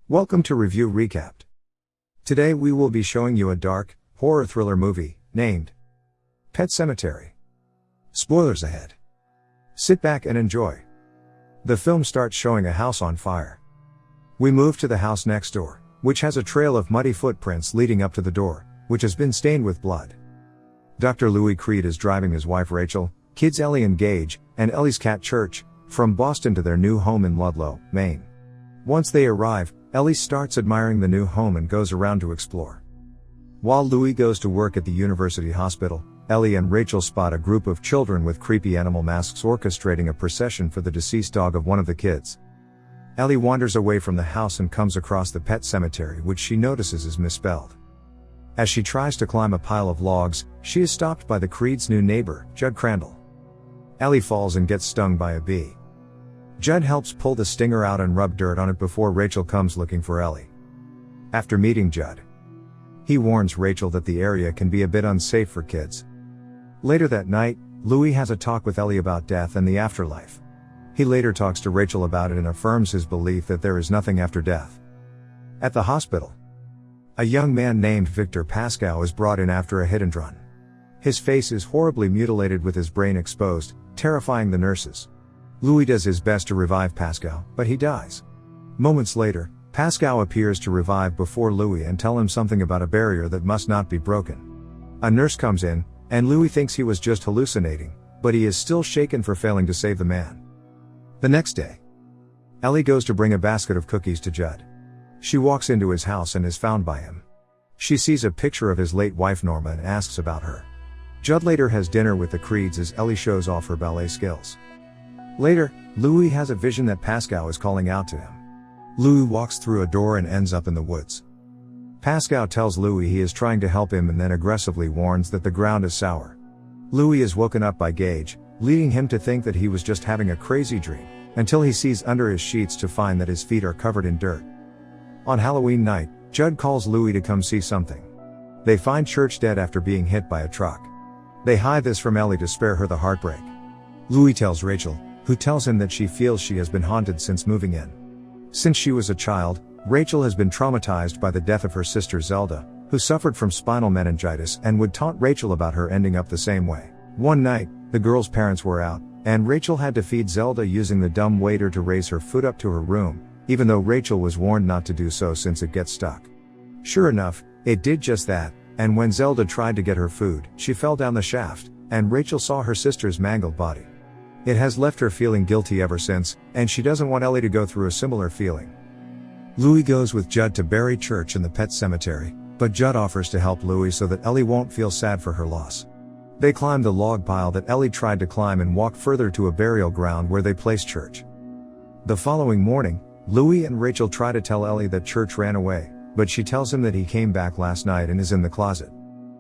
Welcome to Review Recapped. Today we will be showing you a dark, horror thriller movie, named Pet Sematary. Spoilers ahead. Sit back and enjoy. The film starts showing a house on fire. We move to the house next door, which has a trail of muddy footprints leading up to the door, which has been stained with blood. Dr. Louie Creed is driving his wife Rachel, kids Ellie and Gage, and Ellie's cat Church, from Boston to their new home in Ludlow, Maine. Once they arrive, Ellie starts admiring the new home and goes around to explore. While Louie goes to work at the university hospital, Ellie and Rachel spot a group of children with creepy animal masks orchestrating a procession for the deceased dog of one of the kids. Ellie wanders away from the house and comes across the pet cemetery, which she notices is misspelled. As she tries to climb a pile of logs, she is stopped by the Creed's new neighbor, Judd Crandall. Ellie falls and gets stung by a bee. Judd helps pull the stinger out and rub dirt on it before Rachel comes looking for Ellie. After meeting Judd, he warns Rachel that the area can be a bit unsafe for kids. Later that night, Louie has a talk with Ellie about death and the afterlife. He later talks to Rachel about it and affirms his belief that there is nothing after death. At the hospital, a young man named Victor Pascal is brought in after a hit and run. His face is horribly mutilated with his brain exposed, terrifying the nurses. Louie does his best to revive Pascal, but he dies. Moments later, Pascal appears to revive before Louie and tell him something about a barrier that must not be broken. A nurse comes in, and Louie thinks he was just hallucinating, but he is still shaken for failing to save the man. The next day, Ellie goes to bring a basket of cookies to Judd. She walks into his house and is found by him. She sees a picture of his late wife Norma and asks about her. Judd later has dinner with the Creeds as Ellie shows off her ballet skills. Later, Louie has a vision that Pascal is calling out to him. Louie walks through a door and ends up in the woods. Pascal tells Louie he is trying to help him and then aggressively warns that the ground is sour. Louie is woken up by Gage, leading him to think that he was just having a crazy dream, until he sees under his sheets to find that his feet are covered in dirt. On Halloween night, Judd calls Louie to come see something. They find Church dead after being hit by a truck. They hide this from Ellie to spare her the heartbreak. Louie tells Rachel, who tells him that she feels she has been haunted since moving in. Since she was a child, Rachel has been traumatized by the death of her sister Zelda, who suffered from spinal meningitis and would taunt Rachel about her ending up the same way. One night, the girl's parents were out, and Rachel had to feed Zelda using the dumb waiter to raise her food up to her room, even though Rachel was warned not to do so since it gets stuck. Sure enough, it did just that, and when Zelda tried to get her food, she fell down the shaft, and Rachel saw her sister's mangled body. It has left her feeling guilty ever since, and she doesn't want Ellie to go through a similar feeling. Louie goes with Judd to bury Church in the pet cemetery, but Judd offers to help Louie so that Ellie won't feel sad for her loss. They climb the log pile that Ellie tried to climb and walk further to a burial ground where they place Church. The following morning, Louie and Rachel try to tell Ellie that Church ran away, but she tells him that he came back last night and is in the closet.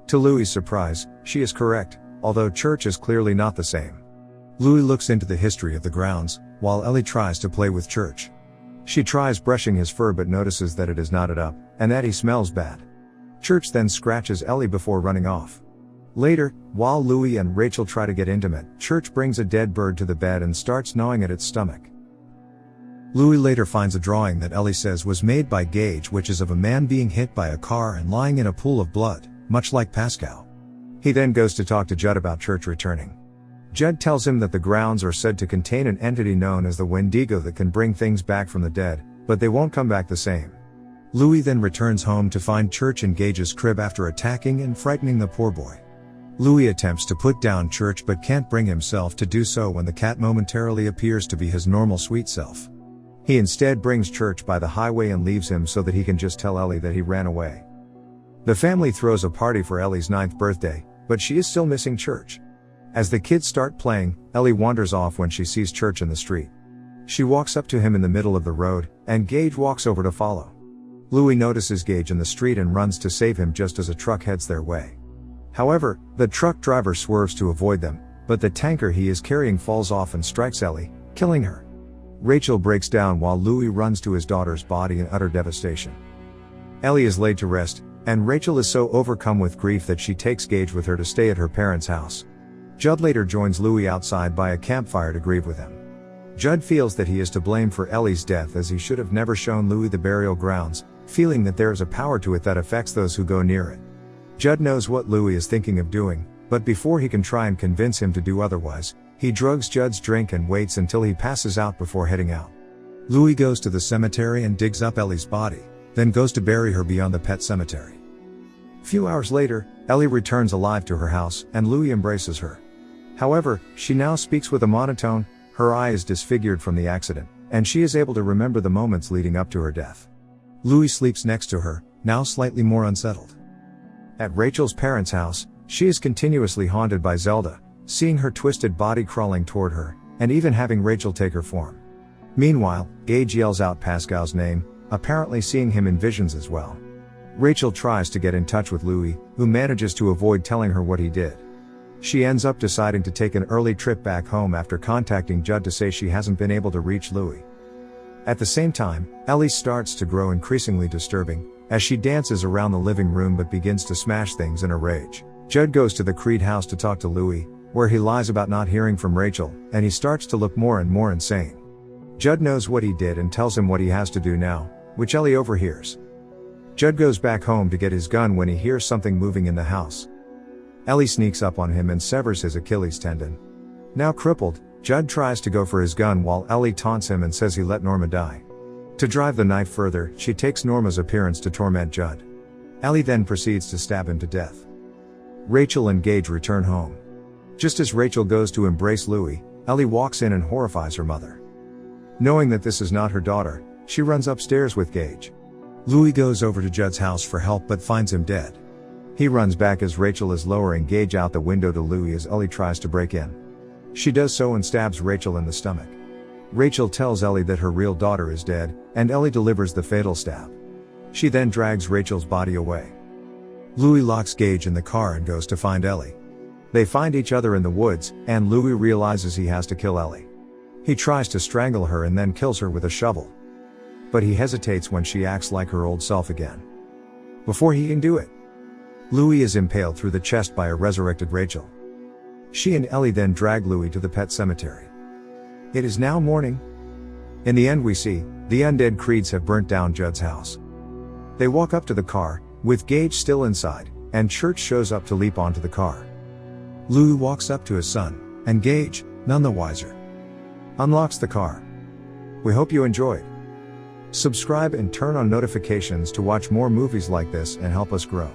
To Louie's surprise, she is correct, although Church is clearly not the same. Louie looks into the history of the grounds, while Ellie tries to play with Church. She tries brushing his fur but notices that it is knotted up, and that he smells bad. Church then scratches Ellie before running off. Later, while Louie and Rachel try to get intimate, Church brings a dead bird to the bed and starts gnawing at its stomach. Louie later finds a drawing that Ellie says was made by Gage, which is of a man being hit by a car and lying in a pool of blood, much like Pascal. He then goes to talk to Judd about Church returning. Judd tells him that the grounds are said to contain an entity known as the Wendigo that can bring things back from the dead, but they won't come back the same. Louie then returns home to find Church in Gage's crib after attacking and frightening the poor boy. Louie attempts to put down Church but can't bring himself to do so when the cat momentarily appears to be his normal sweet self. He instead brings Church by the highway and leaves him so that he can just tell Ellie that he ran away. The family throws a party for Ellie's 9th birthday, but she is still missing Church. As the kids start playing, Ellie wanders off when she sees Church in the street. She walks up to him in the middle of the road, and Gage walks over to follow. Louie notices Gage in the street and runs to save him just as a truck heads their way. However, the truck driver swerves to avoid them, but the tanker he is carrying falls off and strikes Ellie, killing her. Rachel breaks down while Louie runs to his daughter's body in utter devastation. Ellie is laid to rest, and Rachel is so overcome with grief that she takes Gage with her to stay at her parents' house. Judd later joins Louie outside by a campfire to grieve with him. Judd feels that he is to blame for Ellie's death, as he should have never shown Louie the burial grounds, feeling that there is a power to it that affects those who go near it. Judd knows what Louie is thinking of doing, but before he can try and convince him to do otherwise, he drugs Judd's drink and waits until he passes out before heading out. Louie goes to the cemetery and digs up Ellie's body, then goes to bury her beyond the pet cemetery. Few hours later, Ellie returns alive to her house, and Louie embraces her. However, she now speaks with a monotone, her eye is disfigured from the accident, and she is able to remember the moments leading up to her death. Louie sleeps next to her, now slightly more unsettled. At Rachel's parents' house, she is continuously haunted by Zelda, seeing her twisted body crawling toward her, and even having Rachel take her form. Meanwhile, Gage yells out Pascal's name, apparently seeing him in visions as well. Rachel tries to get in touch with Louie, who manages to avoid telling her what he did. She ends up deciding to take an early trip back home after contacting Judd to say she hasn't been able to reach Louie. At the same time, Ellie starts to grow increasingly disturbing, as she dances around the living room but begins to smash things in a rage. Judd goes to the Creed house to talk to Louie, where he lies about not hearing from Rachel, and he starts to look more and more insane. Judd knows what he did and tells him what he has to do now, which Ellie overhears. Judd goes back home to get his gun when he hears something moving in the house. Ellie sneaks up on him and severs his Achilles tendon. Now crippled, Judd tries to go for his gun while Ellie taunts him and says he let Norma die. To drive the knife further, she takes Norma's appearance to torment Judd. Ellie then proceeds to stab him to death. Rachel and Gage return home. Just as Rachel goes to embrace Louie, Ellie walks in and horrifies her mother. Knowing that this is not her daughter, she runs upstairs with Gage. Louie goes over to Judd's house for help but finds him dead. He runs back as Rachel is lowering Gage out the window to Louie as Ellie tries to break in. She does so and stabs Rachel in the stomach. Rachel tells Ellie that her real daughter is dead, and Ellie delivers the fatal stab. She then drags Rachel's body away. Louie locks Gage in the car and goes to find Ellie. They find each other in the woods, and Louie realizes he has to kill Ellie. He tries to strangle her and then kills her with a shovel. But he hesitates when she acts like her old self again. Before he can do it, Louie is impaled through the chest by a resurrected Rachel. She and Ellie then drag Louie to the pet cemetery. It is now morning. In the end we see, the undead Creeds have burnt down Judd's house. They walk up to the car, with Gage still inside, and Church shows up to leap onto the car. Louie walks up to his son, and Gage, none the wiser, unlocks the car. We hope you enjoyed. Subscribe and turn on notifications to watch more movies like this and help us grow.